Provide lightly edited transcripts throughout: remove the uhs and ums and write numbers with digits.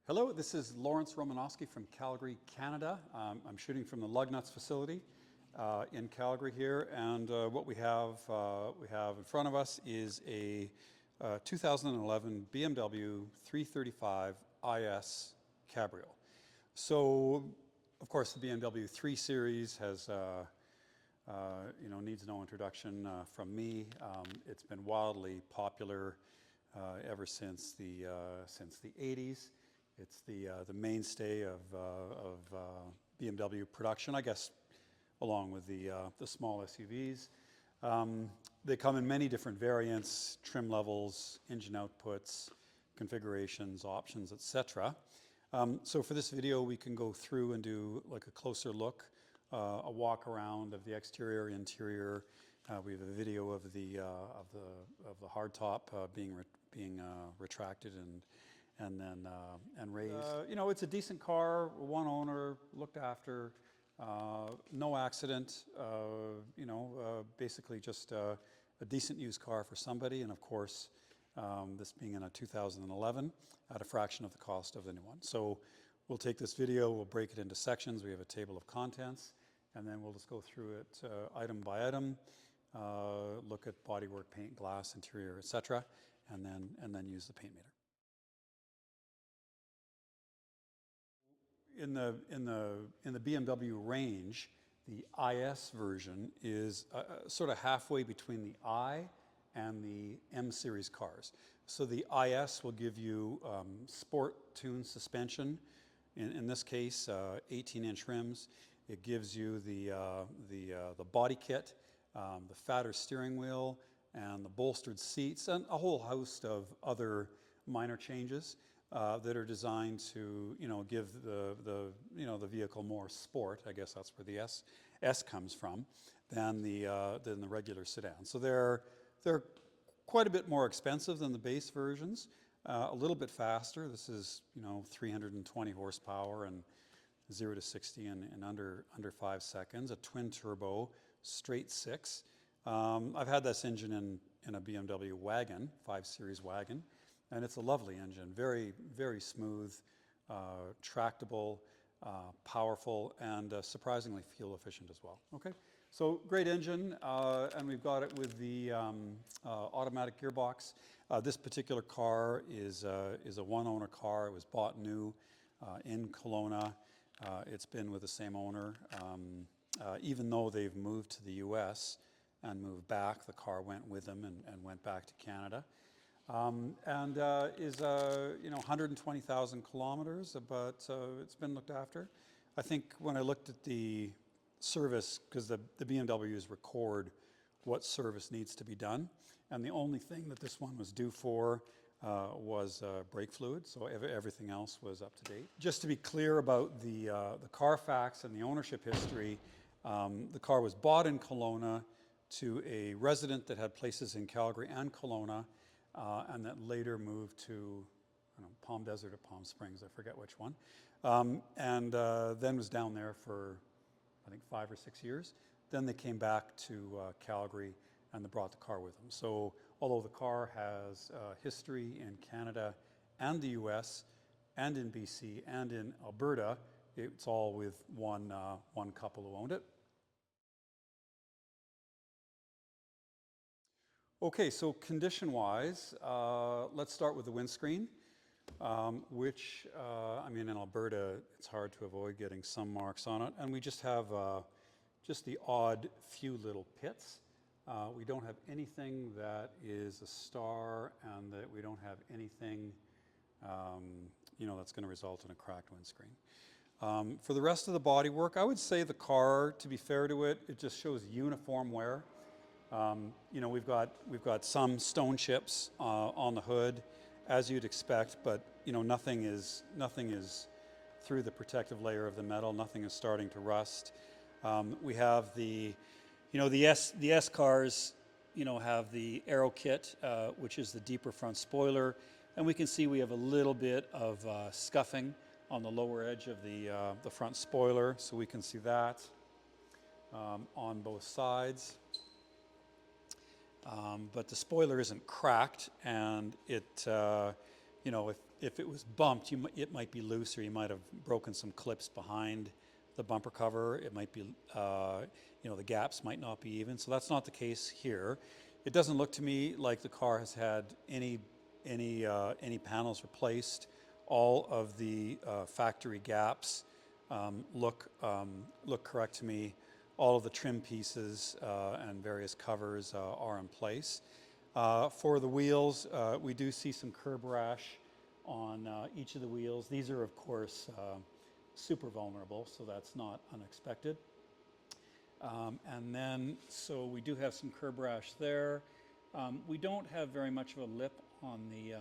Hello, this is Romanosky from Calgary, Canada. I'm shooting from the lug nuts facility in Calgary here, and what we have in front of us is a 2011 BMW 335 IS Cabriolet. So, of course, the BMW 3 Series has needs no introduction from me. It's been wildly popular ever since the 80s. It's the mainstay of BMW production, I guess, along with the small SUVs. They come in many different variants, trim levels, engine outputs, configurations, options, etc. So for this video, we can go through and do like a closer look, a walk around of the exterior, interior. We have a video of the hardtop being retracted and then raised. It's a decent car, one owner, looked after, no accident. Basically just a decent used car for somebody, and of course, this being in a 2011 at a fraction of the cost of the new one. So we'll take this video, we'll break it into sections. We have a table of contents, and then we'll just go through it item by item, look at bodywork, paint, glass, interior, etc., and then use the paint meter. In the BMW range, the IS version is sort of halfway between the I and the M series cars. So the IS will give you sport tuned suspension. In this case, 18-inch rims. It gives you the body kit, the fatter steering wheel, and the bolstered seats, and a whole host of other minor changes that are designed to, give the vehicle more sport. I guess that's where the S comes from than the regular sedan. So they're quite a bit more expensive than the base versions. A little bit faster. This is 320 horsepower and 0 to 60 in under 5 seconds. A twin turbo, straight six. I've had this engine in a BMW wagon, 5 Series wagon. And it's a lovely engine, very, very smooth, tractable, powerful, and surprisingly fuel efficient as well. Okay, so great engine, and we've got it with the automatic gearbox. This particular car is a one-owner car. It was bought new in Kelowna. It's been with the same owner. Even though they've moved to the US and moved back, the car went with them and went back to Canada. Is 120,000 kilometers, but it's been looked after. I think when I looked at the service, because the BMWs record what service needs to be done, and the only thing that this one was due for was brake fluid, so everything else was up to date. Just to be clear about the Carfax and the ownership history, the car was bought in Kelowna to a resident that had places in Calgary and Kelowna, and that later moved to Palm Desert or Palm Springs, I forget which one, and then was down there for, I think, 5 or 6 years. Then they came back to Calgary, and they brought the car with them. So although the car has history in Canada and the US and in BC and in Alberta, it's all with one couple who owned it. Okay, so condition-wise, let's start with the windscreen, which, in Alberta, it's hard to avoid getting some marks on it. And we just have just the odd few little pits. We don't have anything that is a star, and that we don't have anything, that's going to result in a cracked windscreen. For the rest of the bodywork, I would say the car, to be fair to it, it just shows uniform wear. We've got some stone chips on the hood, as you'd expect, but nothing is through the protective layer of the metal. Nothing is starting to rust. We have the S cars, have the aero kit, which is the deeper front spoiler, and we can see we have a little bit of scuffing on the lower edge of the front spoiler, so we can see that on both sides. But the spoiler isn't cracked, and it, if it was bumped, it might be loose, or you might have broken some clips behind the bumper cover. It might be, the gaps might not be even. So that's not the case here. It doesn't look to me like the car has had any panels replaced. All of the factory gaps look correct to me. All of the trim pieces and various covers are in place. For the wheels, we do see some curb rash on each of the wheels. These are, of course, super vulnerable, so that's not unexpected. And then, so we do have some curb rash there. We don't have very much of a lip on the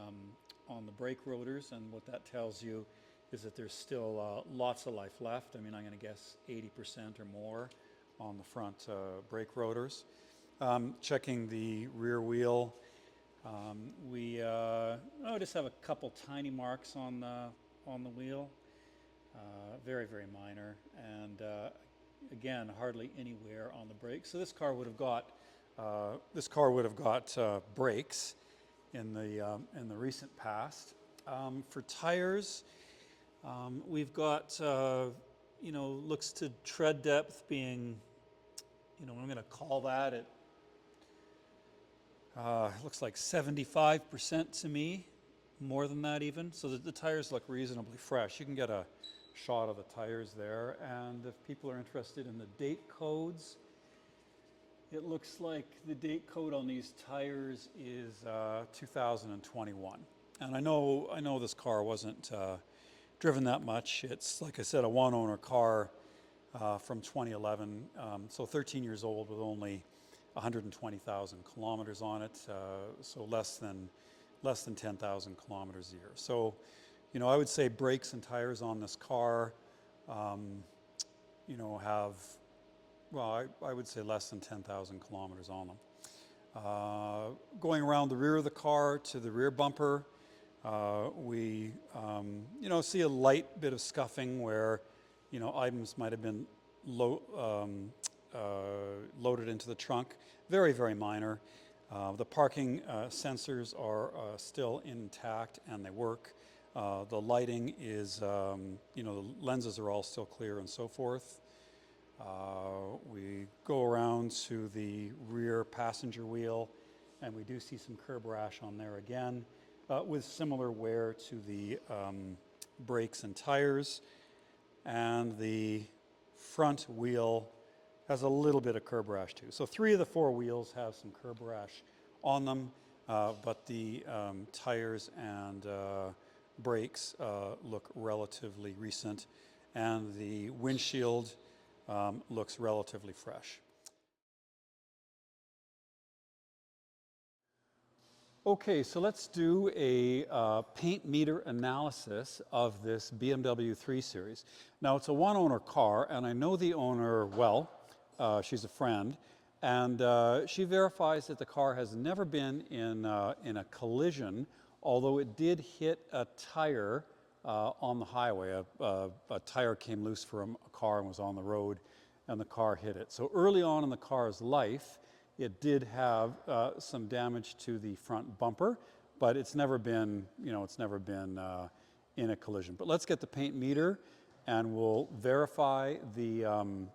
brake rotors, and what that tells you is that there's still lots of life left. I mean, I'm going to guess 80% or more on the front brake rotors. Checking the rear wheel, we just have a couple tiny marks on the wheel, very, very minor, and again, hardly anywhere on the brakes. So this car would have got brakes in the recent past. For tires, we've got looks to tread depth being, I'm going to call that it. Looks like 75% to me, more than that even. So the tires look reasonably fresh. You can get a shot of the tires there. And if people are interested in the date codes, it looks like the date code on these tires is 2021. And I know this car wasn't driven that much. It's, like I said, a one-owner car from 2011, so 13 years old with only 120,000 kilometers on it, so less than 10,000 kilometers a year. So, I would say brakes and tires on this car, have, well, I would say less than 10,000 kilometers on them. Going around the rear of the car to the rear bumper, we, see a light bit of scuffing where, items might have been loaded into the trunk. Very, very minor. The parking sensors are still intact and they work. The lighting is, the lenses are all still clear and so forth. We go around to the rear passenger wheel and we do see some curb rash on there again, with similar wear to the brakes and tires. And the front wheel has a little bit of curb rash too. So 3 of the 4 wheels have some curb rash on them, but the tires and brakes look relatively recent, and the windshield looks relatively fresh. Okay, so let's do a paint meter analysis of this BMW 3 Series. Now, it's a one-owner car, and I know the owner well. She's a friend, and she verifies that the car has never been in a collision, although it did hit a tire on the highway. A tire came loose from a car and was on the road, and the car hit it. So early on in the car's life, it did have some damage to the front bumper, but it's never been, in a collision. But let's get the paint meter, and we'll verify the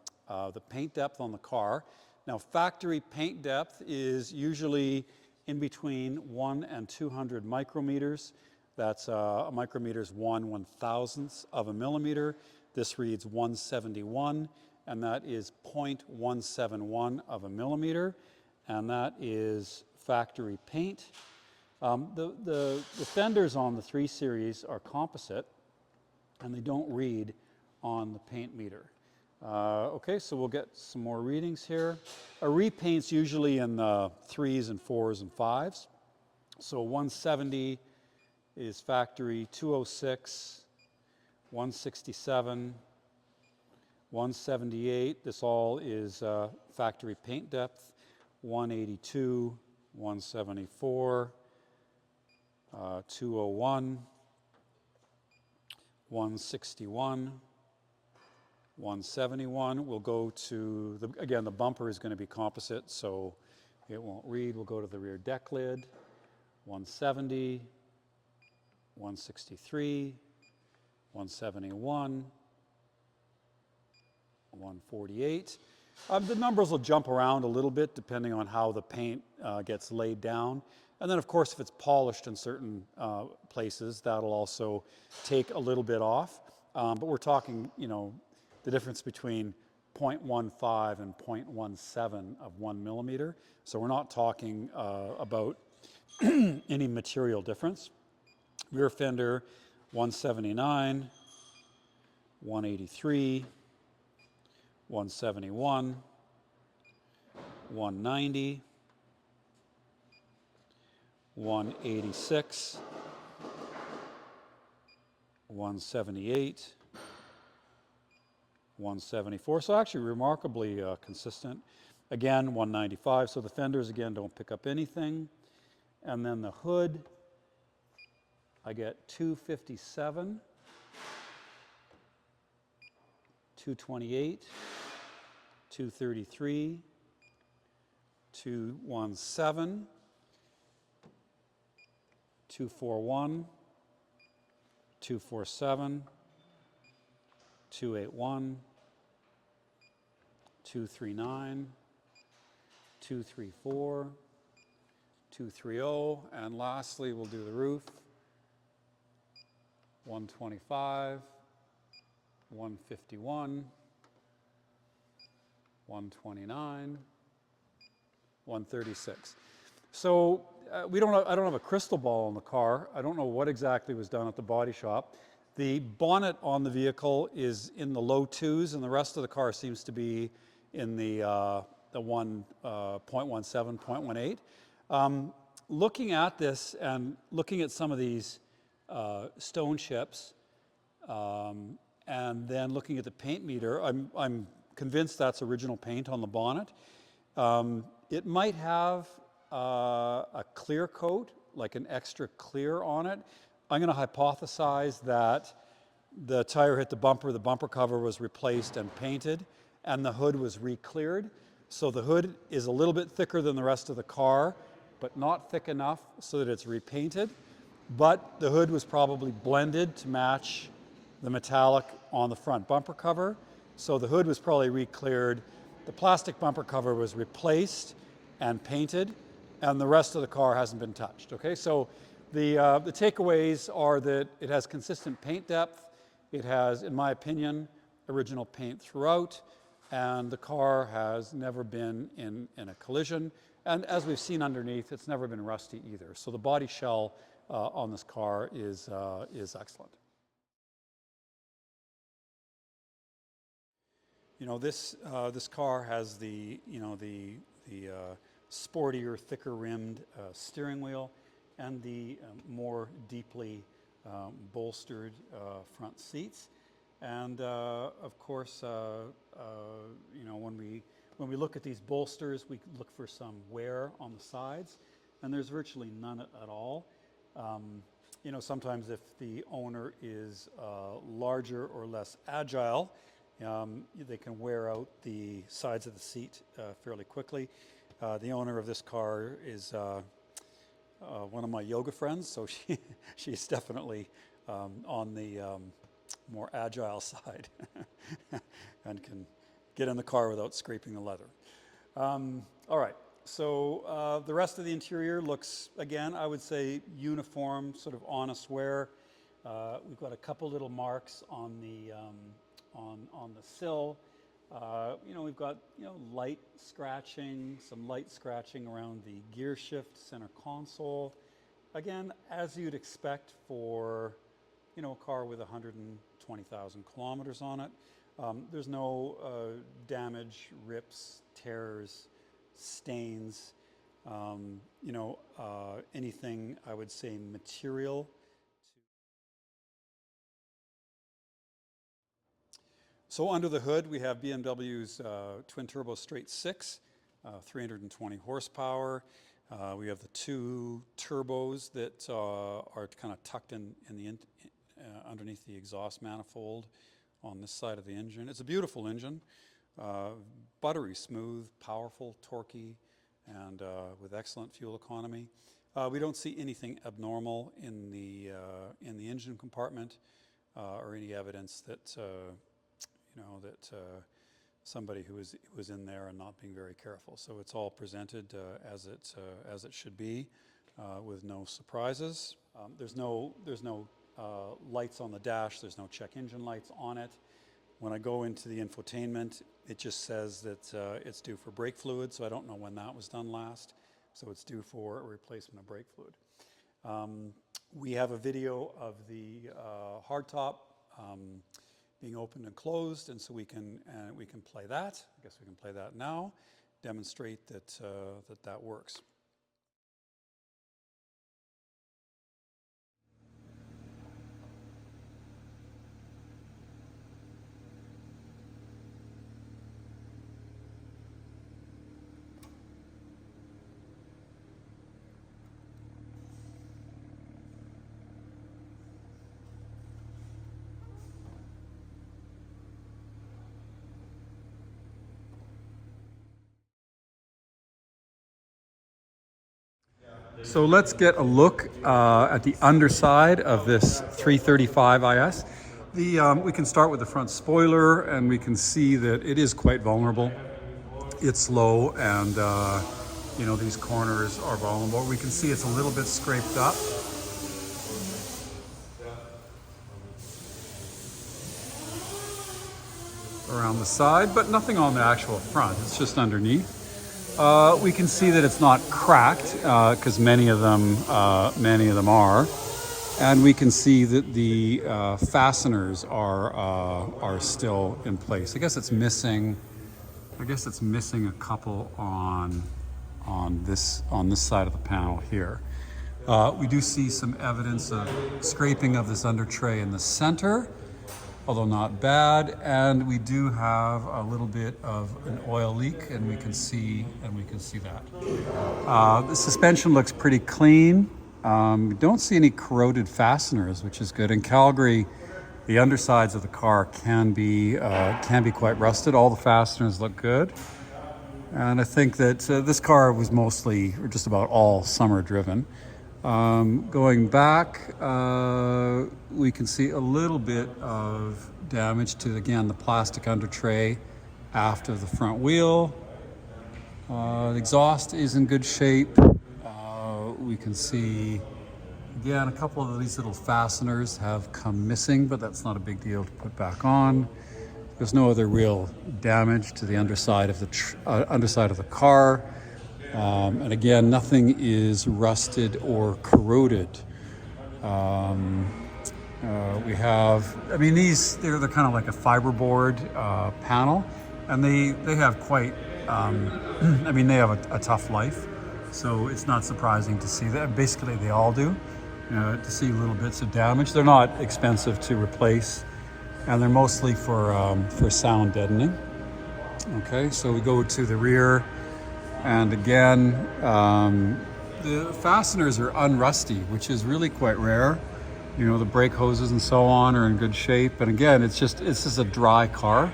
paint depth on the car. Now, factory paint depth is usually in between 1 and 200 micrometers. That's a micrometer is 1/1000th of a millimeter. This reads 171, and that is 0.171 of a millimeter, and that is factory paint. The fenders on the 3 Series are composite, and they don't read on the paint meter. Okay, so we'll get some more readings here. A repaint's usually in the 3s and 4s and 5s. So 170 is factory, 206, 167, 178. This all is factory paint depth. 182, 174, 201, 161, 171. We'll go to, again, the bumper is going to be composite, so it won't read. We'll go to the rear deck lid, 170, 163, 171, 148. The numbers will jump around a little bit depending on how the paint gets laid down. And then, of course, if it's polished in certain places, that'll also take a little bit off. But we're talking, the difference between 0.15 and 0.17 of 1 millimeter. So we're not talking about any material difference. Rear fender, 179, 183, 171, 190, 186, 178, 174. So actually remarkably consistent. Again, 195. So the fenders, again, don't pick up anything. And then the hood, I get 257, 228, 233, 217, 241, 247, 281, 239, 234, 230, and lastly we'll do the roof, 125, 151, 129, 136. So I don't have a crystal ball in the car. I don't know what exactly was done at the body shop. The bonnet on the vehicle is in the low 2s, and the rest of the car seems to be in the 0.17, 0.18. Looking at this and looking at some of these stone chips, and then looking at the paint meter, I'm convinced that's original paint on the bonnet. It might have a clear coat, like an extra clear on it. I'm going to hypothesize that the tire hit the bumper cover was replaced and painted, and the hood was re-cleared. So the hood is a little bit thicker than the rest of the car, but not thick enough so that it's repainted. But the hood was probably blended to match the metallic on the front bumper cover. So the hood was probably re-cleared. The plastic bumper cover was replaced and painted, and the rest of the car hasn't been touched. Okay, so the takeaways are that it has consistent paint depth. It has, in my opinion, original paint throughout, and the car has never been in a collision. And as we've seen underneath, it's never been rusty either. So the body shell on this car is excellent. This car has the sportier, thicker rimmed steering wheel and the more deeply bolstered front seats. And of course, when we look at these bolsters, we look for some wear on the sides, and there's virtually none at all. Sometimes if the owner is larger or less agile, they can wear out the sides of the seat fairly quickly. The owner of this car is one of my yoga friends, so she's definitely on the more agile side and can get in the car without scraping the leather. All right, so the rest of the interior looks, again, I would say uniform, sort of honest wear. We've got a couple little marks on the sill. We've got light scratching, some light scratching around the gear shift center console. Again, as you'd expect for a car with 120,000 kilometers on it. There's no damage, rips, tears, stains, anything I would say material. So under the hood, we have BMW's twin turbo straight 6, 320 horsepower. We have the two turbos that are kind of tucked in the underneath the exhaust manifold on this side of the engine. It's a beautiful engine, buttery smooth, powerful, torquey, and with excellent fuel economy. We don't see anything abnormal in the engine compartment or any evidence that somebody who was in there and not being very careful. So it's all presented as it should be, with no surprises. There's no lights on the dash. There's no check engine lights on it. When I go into the infotainment, it just says that it's due for brake fluid, so I don't know when that was done last. So it's due for a replacement of brake fluid. We have a video of the hardtop being opened and closed, and so we can play that. I guess we can play that now, demonstrate that that works. So let's get a look at the underside of this 335 IS. We can start with the front spoiler, and we can see that it is quite vulnerable. It's low, and these corners are vulnerable. We can see it's a little bit scraped up. Around the side, but nothing on the actual front. It's just underneath. We can see that it's not cracked, because many of them are, and we can see that the fasteners are still in place. I guess it's missing a couple on this side of the panel here. We do see some evidence of scraping of this under tray in the center, although not bad, and we do have a little bit of an oil leak, and we can see that. The suspension looks pretty clean. We don't see any corroded fasteners, which is good. In Calgary, the undersides of the car can be quite rusted. All the fasteners look good, and I think that this car was mostly, or just about all, summer driven. Going back, we can see a little bit of damage to, again, the plastic under tray aft of the front wheel. The exhaust is in good shape. We can see, again, a couple of these little fasteners have come missing, but that's not a big deal to put back on. There's no other real damage to the underside of the car. And again, nothing is rusted or corroded. We have, they're kind of like a fiberboard panel, and they have quite, they have a tough life. So it's not surprising to see that. Basically, they all do, to see little bits of damage. They're not expensive to replace, and they're mostly for sound deadening. Okay, so we go to the rear. And again, the fasteners are unrusty, which is really quite rare. The brake hoses and so on are in good shape. And again, it's just a dry car.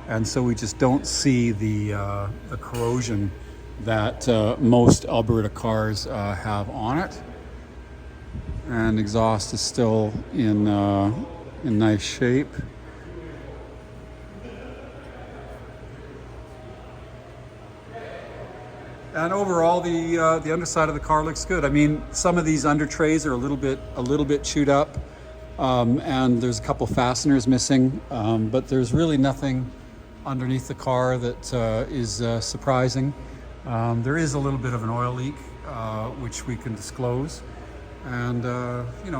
And so we just don't see the corrosion that most Alberta cars have on it. And exhaust is still in nice shape. And overall, the underside of the car looks good. Some of these under trays are a little bit chewed up, and there's a couple fasteners missing. But there's really nothing underneath the car that is surprising. There is a little bit of an oil leak, which we can disclose, and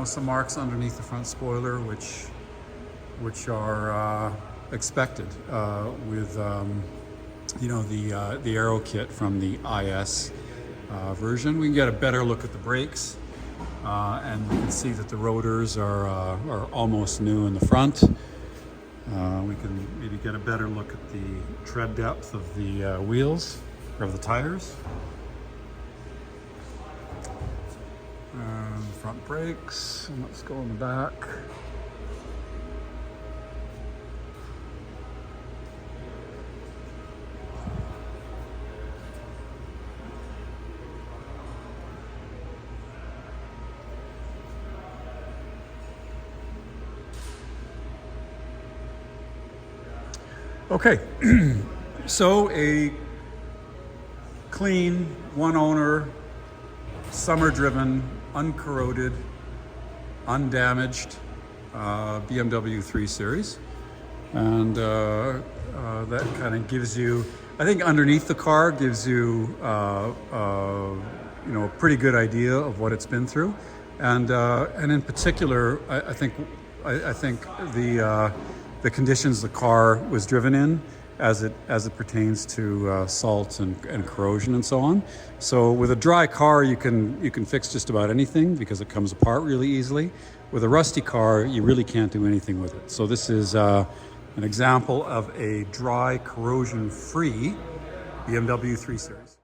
some marks underneath the front spoiler, which are expected with. The aero kit from the IS version. We can get a better look at the brakes, and we can see that the rotors are almost new in the front. We can maybe get a better look at the tread depth of the wheels, or of the tires. Front brakes, and let's go in the back. Okay, so a clean, one owner, summer driven, uncorroded, undamaged BMW 3 Series. And that kind of gives you, I think underneath the car gives you, a pretty good idea of what it's been through. And in particular, I think the conditions the car was driven in as it pertains to salt and corrosion and so on. So with a dry car, you can fix just about anything because it comes apart really easily. With a rusty car, you really can't do anything with it. So this is an example of a dry, corrosion-free BMW 3 Series.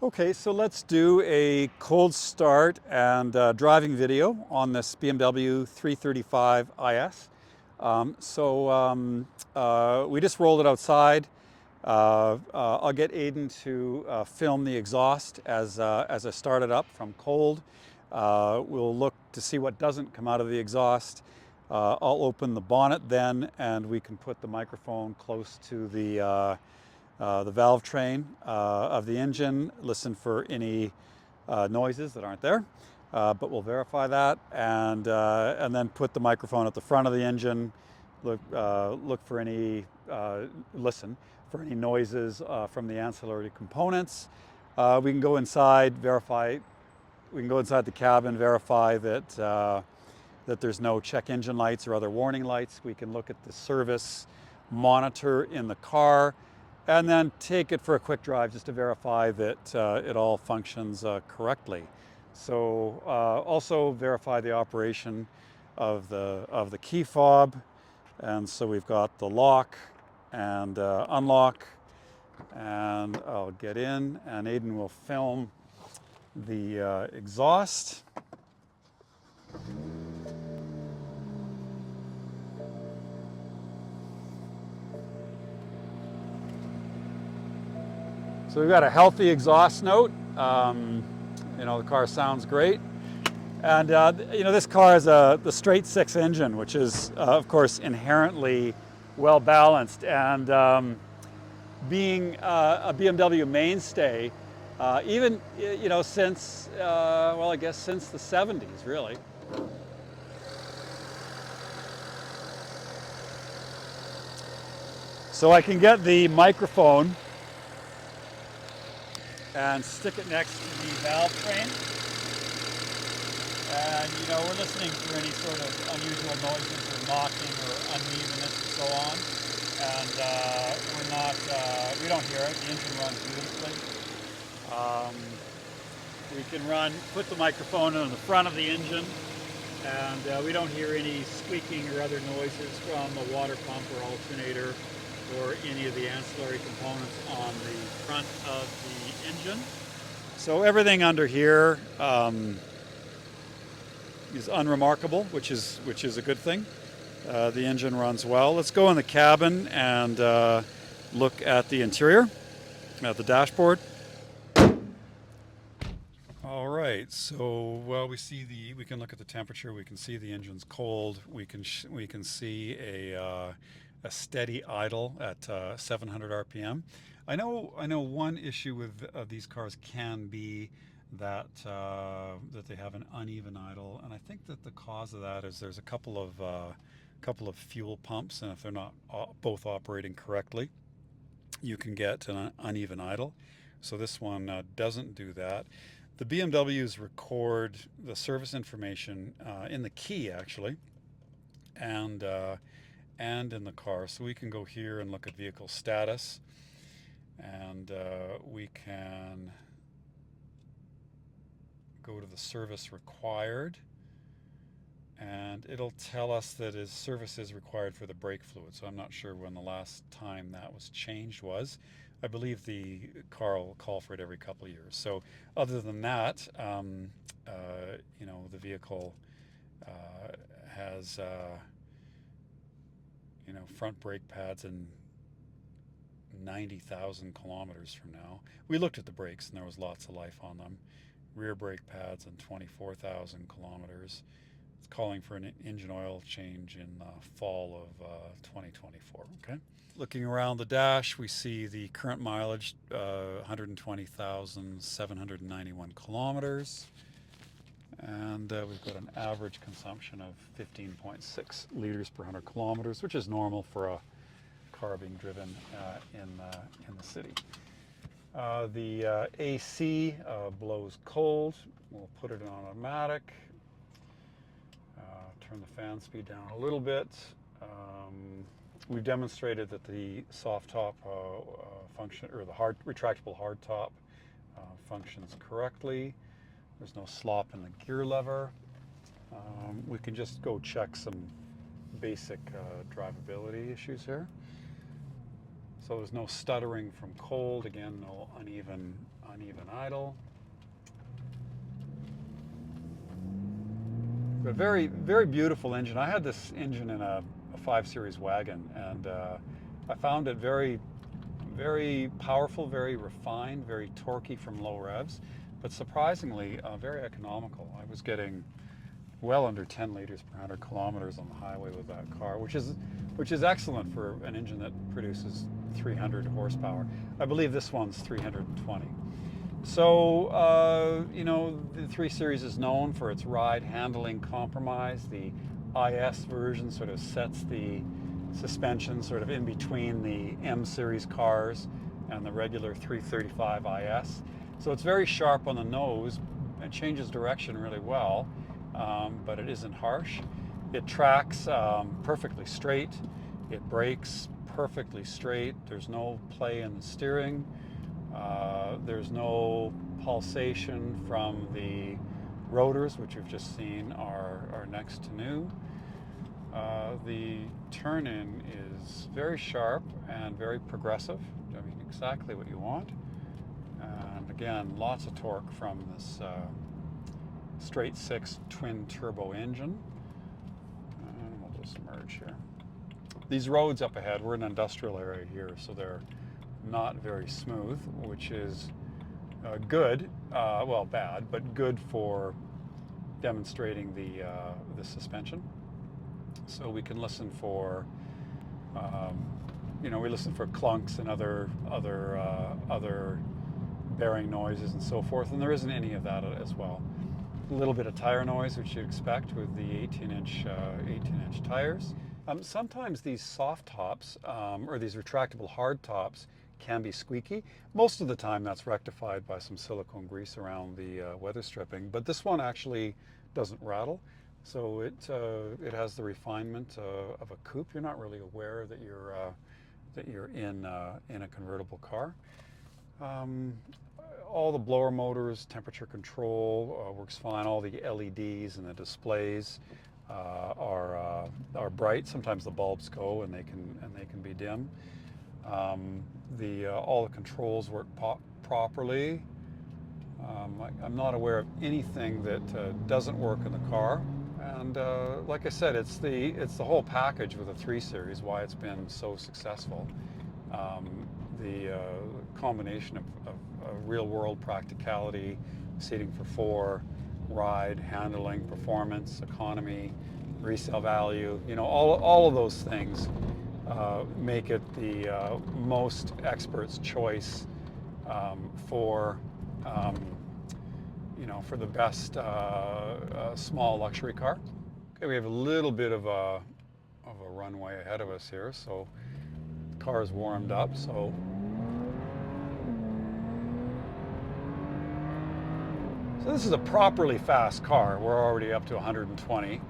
Okay, so let's do a cold start and driving video on this BMW 335 IS. We just rolled it outside. I'll get Aidan to film the exhaust as I start it up from cold. We'll look to see what doesn't come out of the exhaust. I'll open the bonnet then, and we can put the microphone close to the valve train of the engine, listen for any noises that aren't there, but we'll verify that, and then put the microphone at the front of the engine, look for any, listen for any noises from the ancillary components. We can go inside, verify, we can go inside the cabin, verify that there's no check engine lights or other warning lights. We can look at the service monitor in the car, and then take it for a quick drive just to verify that it all functions correctly. So also verify the operation of the key fob. And so we've got the lock and unlock, and I'll get in, and Aidan will film the exhaust. So we've got a healthy exhaust note. The car sounds great. And this car is the straight six engine, which is of course inherently well balanced. And being a BMW mainstay, even since I guess since the 70s, really. So I can get the microphone and stick it next to the valve train. And we're listening for any sort of unusual noises or knocking or unevenness and so on. And we don't hear it. The engine runs beautifully. We can put the microphone on the front of the engine, and we don't hear any squeaking or other noises from the water pump or alternator or any of the ancillary components on the front of the engine. So everything under here is unremarkable, which is a good thing. The engine runs well. Let's go in the cabin and look at the interior, at the dashboard. All right, so we can look at the temperature. We can see the engine's cold. We can see a steady idle at 700 RPM. I know one issue with these cars can be that they have an uneven idle, and I think that the cause of that is there's a couple of fuel pumps, and if they're not both operating correctly, you can get an uneven idle. So this one doesn't do that. The BMWs record the service information in the key actually, and in the car. So we can go here and look at vehicle status, and we can go to the service required, and it'll tell us that his service is required for the brake fluid. So I'm not sure when the last time that was changed was. I believe the car will call for it every couple of years. So other than that, the vehicle has front brake pads in 90,000 kilometers from now. We looked at the brakes and there was lots of life on them. Rear brake pads in 24,000 kilometers. It's calling for an engine oil change in fall of 2024. Okay. Looking around the dash, we see the current mileage, 120,791 kilometers. And we've got an average consumption of 15.6 liters per 100 kilometers, which is normal for a car being driven in the city. The AC blows cold. We'll put it in automatic. Turn the fan speed down a little bit. We've demonstrated that the soft top function, or the retractable hard top, functions correctly. There's no slop in the gear lever. We can just go check some basic drivability issues here. So there's no stuttering from cold. Again, no uneven idle. A very, very beautiful engine. I had this engine in a 5 Series wagon, and I found it very, very powerful, very refined, very torquey from low revs, but surprisingly very economical. I was getting well under 10 liters per 100 kilometers on the highway with that car, which is excellent for an engine that produces 300 horsepower. I believe this one's 320. So, you know, the 3 Series is known for its ride handling compromise. The IS version sort of sets the suspension sort of in between the M Series cars and the regular 335 IS. So it's very sharp on the nose and changes direction really well, but it isn't harsh. It tracks perfectly straight. It brakes perfectly straight. There's no play in the steering. There's no pulsation from the rotors, which you've just seen are next to new. The turn-in is very sharp and very progressive. I mean, exactly what you want. And again, lots of torque from this straight 6 twin turbo engine. And we'll just merge here. These roads up ahead, we're in an industrial area here, so they're not very smooth, which is good, well, bad, but good for demonstrating the suspension. So we can listen for, you know, we listen for clunks and other bearing noises and so forth, and there isn't any of that as well. A little bit of tire noise, which you'd expect with the 18-inch tires. Sometimes these soft tops or these retractable hard tops can be squeaky. Most of the time that's rectified by some silicone grease around the weather stripping, but this one actually doesn't rattle. So it has the refinement of a coupe. You're not really aware that you're in a convertible car. All the blower motors, temperature control works fine. All the LEDs and the displays are bright. Sometimes the bulbs go and they can be dim. All the controls work properly. I'm not aware of anything that doesn't work in the car. And like I said, it's the whole package with the 3 Series, why it's been so successful. The combination of real-world practicality, seating for 4, ride, handling, performance, economy, resale value, you know, all of those things make it the most expert's choice for you know, for the best small luxury car. Okay, we have a little bit of a runway ahead of us here, so the car is warmed up. So this is a properly fast car. We're already up to 120,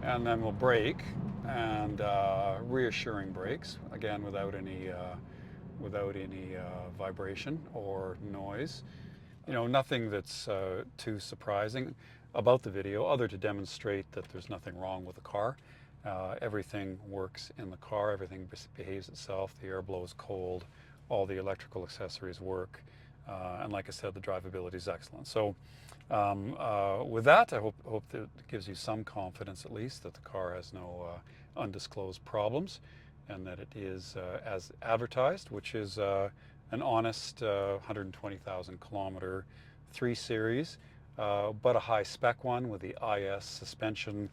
and then we'll brake, and reassuring brakes, again without any vibration or noise. You know, nothing that's too surprising about the video, other to demonstrate that there's nothing wrong with the car. Everything works in the car, everything behaves itself, the air blows cold, all the electrical accessories work, and like I said, the drivability is excellent. So with that, I hope that it gives you some confidence at least that the car has no undisclosed problems, and that it is as advertised, which is an honest 120,000 kilometer 3 Series, but a high spec one with the IS suspension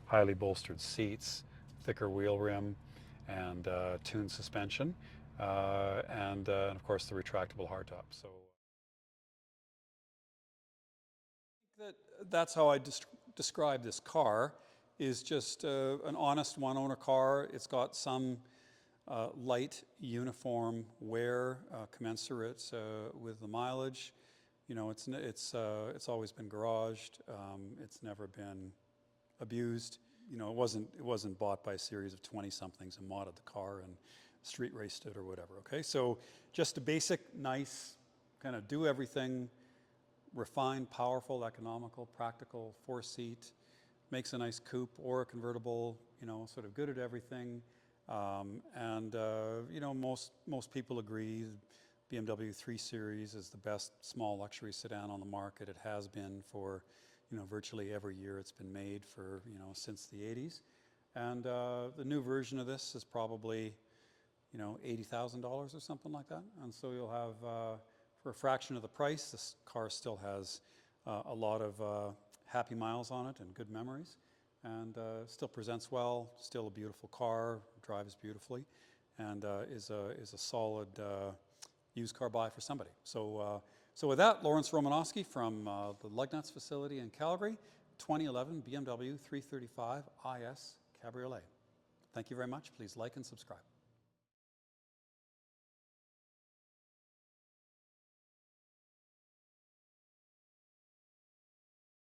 highly bolstered seats, thicker wheel rim, and tuned suspension, and of course the retractable hardtop. So that's how I describe this car, is just an honest one-owner car. It's got some light uniform wear commensurate with the mileage. You know, it's always been garaged. It's never been abused. You know, it wasn't bought by a series of 20-somethings and modded the car and street raced it or whatever. Okay, so just a basic, nice, kind of do everything, refined, powerful, economical, practical, 4-seat, makes a nice coupe or a convertible. You know, sort of good at everything. You know, most people agree BMW 3 Series is the best small luxury sedan on the market. It has been for, you know, virtually every year it's been made for, you know, since the 80s. And the new version of this is probably, you know, $80,000 or something like that. And so you'll have, for a fraction of the price, this car still has a lot of happy miles on it and good memories. And still presents well, still a beautiful car, drives beautifully, and is a solid used car buy for somebody. So with that, Lawrence Romanosky from the Lugnuts facility in Calgary, 2011 BMW 335 IS Cabriolet. Thank you very much. Please like and subscribe.